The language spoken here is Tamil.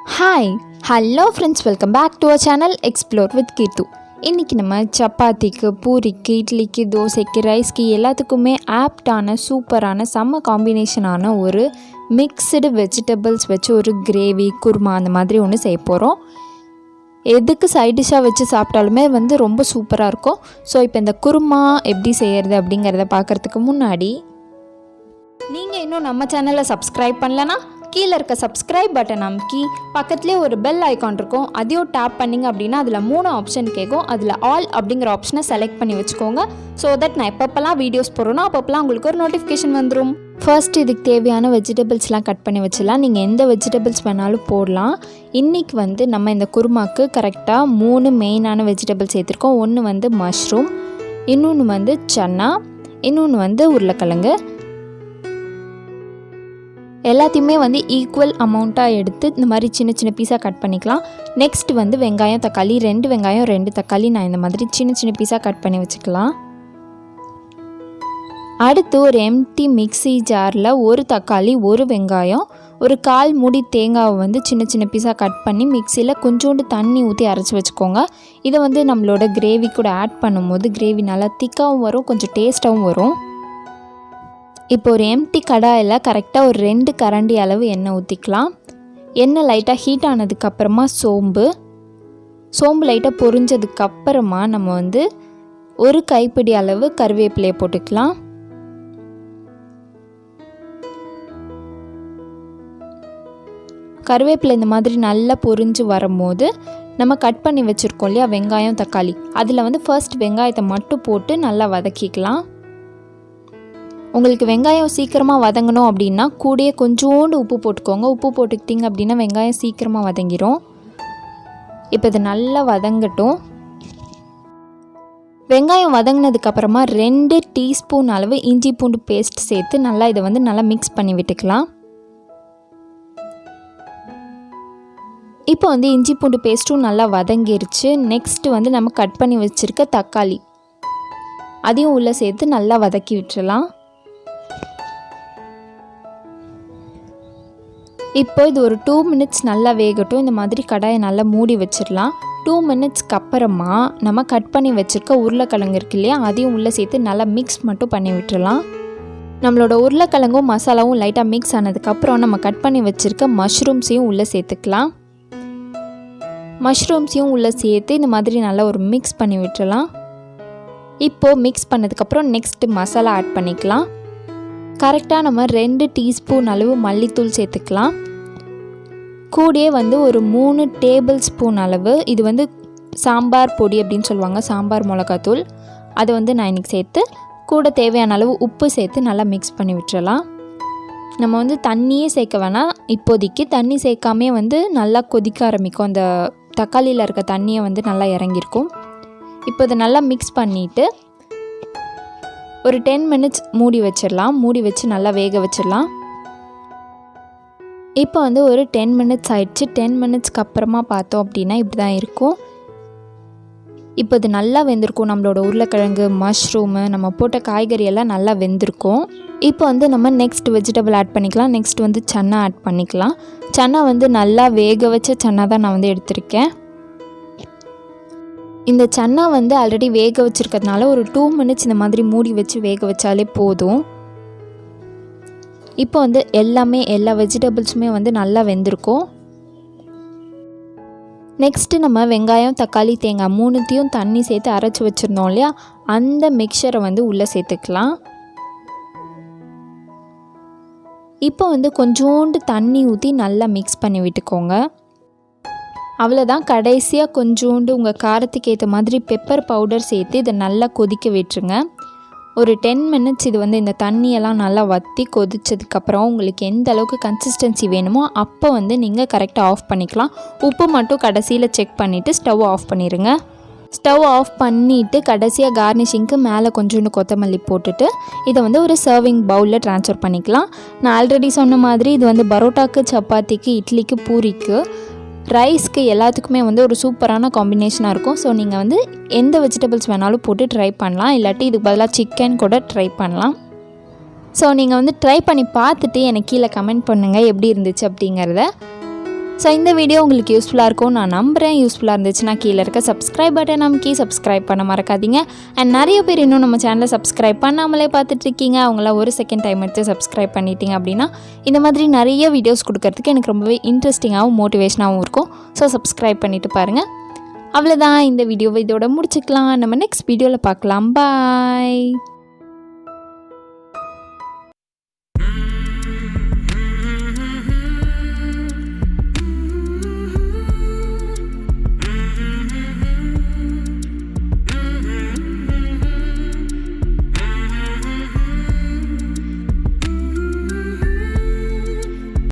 Hi hello friends, welcome back to our channel explore with Keerthu. இன்றைக்கி நம்ம சப்பாத்திக்கு, பூரிக்கு, இட்லிக்கு, தோசைக்கு, ரைஸ்க்கு எல்லாத்துக்குமே ஆப்டான சூப்பரான செம்ம காம்பினேஷனான ஒரு மிக்ஸ்டு வெஜிடபிள்ஸ் வச்சு ஒரு கிரேவி, குருமா அந்த மாதிரி ஒன்று செய்ய போகிறோம். எதுக்கு சைட் டிஷ்ஷாக வச்சு சாப்பிட்டாலுமே ரொம்ப சூப்பராக இருக்கும். ஸோ இப்போ இந்த குருமா எப்படி செய்கிறது அப்படிங்கிறத பார்க்குறதுக்கு முன்னாடி நீங்கள் இன்னும் நம்ம சேனலை சப்ஸ்கிரைப் பண்ணலன்னா கீழே இருக்க சப்ஸ்கிரைப் பட்டன் அமுக்கி பக்கத்துலேயே ஒரு பெல் ஐக்கான் இருக்கும், அதையும் டேப் பண்ணிங்க அப்படின்னா அதில் 3 ஆப்ஷன் கேட்கும். அதில் ஆல் அப்படிங்கிற ஆப்ஷனை செலக்ட் பண்ணி வச்சுக்கோங்க. ஸோ தட் நான் எப்பப்பெல்லாம் வீடியோஸ் போடுறோன்னா அப்பப்பெல்லாம் உங்களுக்கு ஒரு நோட்டிஃபிகேஷன் வந்துடும். ஃபர்ஸ்ட் இதுக்கு தேவையான வெஜிடபிள்ஸ்லாம் கட் பண்ணி வச்சிடலாம். நீங்கள் எந்த வெஜிடபிள்ஸ் வேணாலும் போடலாம். இன்றைக்கி நம்ம இந்த குருமாக்கு கரெக்டாக 3 மெயினான வெஜிடபிள்ஸ் சேர்த்துருக்கோம். ஒன்று மஷ்ரூம், இன்னொன்று சன்னா, இன்னொன்று உருளைக்கிழங்கு. எல்லாத்தையுமே ஈக்குவல் அமௌண்ட்டாக எடுத்து இந்த மாதிரி சின்ன சின்ன பீஸாக கட் பண்ணிக்கலாம். நெக்ஸ்ட் வெங்காயம், தக்காளி, 2 வெங்காயம் 2 தக்காளி நான் இந்த மாதிரி சின்ன சின்ன பீஸாக கட் பண்ணி வச்சுக்கலாம். அடுத்து ஒரு எம்டி மிக்ஸி ஜாரில் 1 தக்காளி, 1 வெங்காயம், ஒரு 1/4 மூடி தேங்காவை சின்ன சின்ன பீஸாக கட் பண்ணி மிக்சியில் கொஞ்சோண்டு தண்ணி ஊற்றி அரைச்சி வச்சுக்கோங்க. இதை நம்மளோட கிரேவி கூட ஆட் பண்ணும்போது கிரேவி நல்லா திக்காகவும் வரும், கொஞ்சம் டேஸ்ட்டாகவும் வரும். இப்போ ஒரு எம்டி கடாயில் கரெக்டாக ஒரு 2 கரண்டி அளவு எண்ணெய் ஊற்றிக்கலாம். எண்ணெய் லைட்டாக ஹீட் ஆனதுக்கப்புறமா சோம்பு லைட்டாக பொரிஞ்சதுக்கப்புறமா நம்ம ஒரு கைப்பிடி அளவு கருவேப்பிலையை போட்டுக்கலாம். கருவேப்பிலை இந்த மாதிரி நல்லா பொரிஞ்சு வரும்போது நம்ம கட் பண்ணி வச்சுருக்கோம் இல்லையா வெங்காயம், தக்காளி, அதில் ஃபர்ஸ்ட் வெங்காயத்தை மட்டும் போட்டு நல்லா வதக்கிக்கலாம். உங்களுக்கு வெங்காயம் சீக்கிரமாக வதங்கணும் அப்படின்னா கூடயே கொஞ்சோண்டு உப்பு போட்டுக்கோங்க. உப்பு போட்டுக்கிட்டிங்க அப்படின்னா வெங்காயம் சீக்கிரமாக வதங்கிடும். இப்போ இது நல்லா வதங்கட்டும். வெங்காயம் வதங்கினதுக்கப்புறமா 2 டீஸ்பூன் அளவு இஞ்சி பூண்டு பேஸ்ட் சேர்த்து நல்லா இதை நல்லா மிக்ஸ் பண்ணி விட்டுக்கலாம். இப்போ இஞ்சி பூண்டு பேஸ்ட்டும் நல்லா வதங்கிருச்சு. நெக்ஸ்ட்டு நம்ம கட் பண்ணி வச்சுருக்க தக்காளி அதையும் உள்ளே சேர்த்து நல்லா வதக்கி விட்டுறலாம். இப்போ இது ஒரு 2 மினிட்ஸ் நல்லா வேகட்டும். இந்த மாதிரி கடாயை நல்லா மூடி வச்சிடலாம். 2 மினிட்ஸ்க்கு அப்புறமா நம்ம கட் பண்ணி வச்சுருக்க உருளைக்கிழங்கு இருக்கு இல்லையா, அதையும் உள்ளே சேர்த்து நல்லா மிக்ஸ் மட்டும் பண்ணி விட்டுறலாம். நம்மளோட உருளைக்கிழங்கும் மசாலாவும் லைட்டாக மிக்ஸ் ஆனதுக்கப்புறம் நம்ம கட் பண்ணி வச்சுருக்க மஷ்ரூம்ஸையும் உள்ளே சேர்த்துக்கலாம். மஷ்ரூம்ஸையும் உள்ளே சேர்த்து இந்த மாதிரி நல்லா ஒரு மிக்ஸ் பண்ணி விட்டுறலாம். இப்போது மிக்ஸ் பண்ணதுக்கப்புறம் நெக்ஸ்ட்டு மசாலா ஆட் பண்ணிக்கலாம். கரெக்டாக நம்ம 2 டீஸ்பூன் அளவு மல்லித்தூள் சேர்த்துக்கலாம். கூடயே ஒரு 3 டேபிள் ஸ்பூன் அளவு இது சாம்பார் பொடி அப்படின்னு சொல்லுவாங்க, சாம்பார் மிளகாத்தூள், அதை நான் இன்றைக்கி சேர்த்து கூட தேவையான அளவு உப்பு சேர்த்து நல்லா மிக்ஸ் பண்ணி விட்டுறலாம். நம்ம தண்ணியே சேர்க்க வேணாம். இப்போதைக்கு தண்ணி சேர்க்காமே நல்லா கொதிக்க ஆரம்பிக்கும். அந்த தக்காளியில் இருக்க தண்ணியை நல்லா இறங்கியிருக்கும். இப்போ இதை நல்லா மிக்ஸ் பண்ணிவிட்டு ஒரு 10 மினிட்ஸ் மூடி வச்சிடலாம். மூடி வச்சு நல்லா வேக வச்சிடலாம். இப்போ ஒரு 10 மினிட்ஸ் ஆயிடுச்சு. 10 மினிட்ஸ்க்கு அப்புறமா பார்த்தோம் அப்படின்னா இப்படி தான் இருக்கும். இப்போ இது நல்லா வெந்திருக்கும். நம்மளோட உருளைக்கிழங்கு, மஷ்ரூமு, நம்ம போட்ட காய்கறி எல்லாம் நல்லா வெந்திருக்கும். இப்போ நம்ம நெக்ஸ்ட் வெஜிடபிள் ஆட் பண்ணிக்கலாம். நெக்ஸ்ட் சன்னா ஆட் பண்ணிக்கலாம். சன்னா நல்லா வேக வச்ச சன்னா தான் நான் எடுத்திருக்கேன். இந்த சன்னா ஆல்ரெடி வேக வச்சுருக்கிறதுனால ஒரு 2 மினிட்ஸ் இந்த மாதிரி மூடி வச்சு வேக வச்சாலே போதும். இப்போ எல்லா வெஜிடபிள்ஸுமே நல்லா வெந்திருக்கும். நெக்ஸ்ட்டு நம்ம வெங்காயம், தக்காளி, தேங்காய் 3த்தையும் தண்ணி சேர்த்து அரைச்சி வச்சுருந்தோம் இல்லையா, அந்த மிக்சரை உள்ளே சேர்த்துக்கலாம். இப்போ கொஞ்சோண்டு தண்ணி ஊற்றி நல்லா மிக்ஸ் பண்ணி விட்டுக்கோங்க. அவ்வளோதான். கடைசியாக கொஞ்சோண்டு உங்கள் காரத்துக்கு ஏற்ற மாதிரி பெப்பர் பவுடர் சேர்த்து இதை நல்லா கொதிக்க விட்டுருங்க. ஒரு 10 மினிட்ஸ் இது இந்த தண்ணியெல்லாம் நல்லா வற்றி கொதிச்சதுக்கப்புறம் உங்களுக்கு எந்த அளவுக்கு கன்சிஸ்டன்சி வேணுமோ அப்போ நீங்கள் கரெக்டாக ஆஃப் பண்ணிக்கலாம். உப்பு மட்டும் கடைசியில் செக் பண்ணிவிட்டு ஸ்டவ் ஆஃப் பண்ணிடுங்க. ஸ்டவ் ஆஃப் பண்ணிவிட்டு கடைசியாக கார்னிஷிங்க்கு மேலே கொஞ்சோண்டு கொத்தமல்லி போட்டுட்டு இதை ஒரு சர்விங் பவுலில் ட்ரான்ஸ்ஃபர் பண்ணிக்கலாம். நான் ஆல்ரெடி சொன்ன மாதிரி இது பரோட்டாக்கு, சப்பாத்திக்கு, இட்லிக்கு, பூரிக்கு, ரைஸ்க்கு எல்லாத்துக்குமே ஒரு சூப்பரான காம்பினேஷனாக இருக்கும். ஸோ நீங்கள் எந்த வெஜிடபிள்ஸ் வேணாலும் போட்டு ட்ரை பண்ணலாம். இல்லாட்டி இதுக்கு பதிலாக சிக்கன் கூட ட்ரை பண்ணலாம். ஸோ நீங்கள் ட்ரை பண்ணி பார்த்துட்டு எனக்கு கீழே கமெண்ட் பண்ணுங்கள் எப்படி இருந்துச்சு அப்படிங்கிறத. ஸோ இந்த வீடியோ உங்களுக்கு யூஸ்ஃபுல்லாக இருக்கும் நான் நம்புகிறேன். யூஸ்ஃபுல்லாக இருந்துச்சுன்னா கீழே இருக்க சப்ஸ்கிரைப் பட்டன் நமக்கு சப்ஸ்கிரைப் பண்ண மறக்காதீங்க. அண்ட் நிறைய பேர் இன்னும் நம்ம சேனலை சப்ஸ்கிரைப் பண்ணாமலே பார்த்துட்ருக்கீங்க. அவங்களாம் ஒரு செகண்ட் டைம் எடுத்து சப்ஸ்கிரைப் பண்ணிட்டீங்க அப்படின்னா இந்த மாதிரி நிறைய வீடியோஸ் கொடுக்கறதுக்கு எனக்கு ரொம்பவே இன்ட்ரெஸ்டிங்காகவும் மோட்டிவேஷனாகவும் இருக்கும். ஸோ சப்ஸ்கிரைப் பண்ணிவிட்டு பாருங்கள். அவ்வளோதான், இந்த வீடியோவை இதோட முடிச்சுக்கலாம். நம்ம நெக்ஸ்ட் வீடியோவில் பார்க்கலாம். பாய்.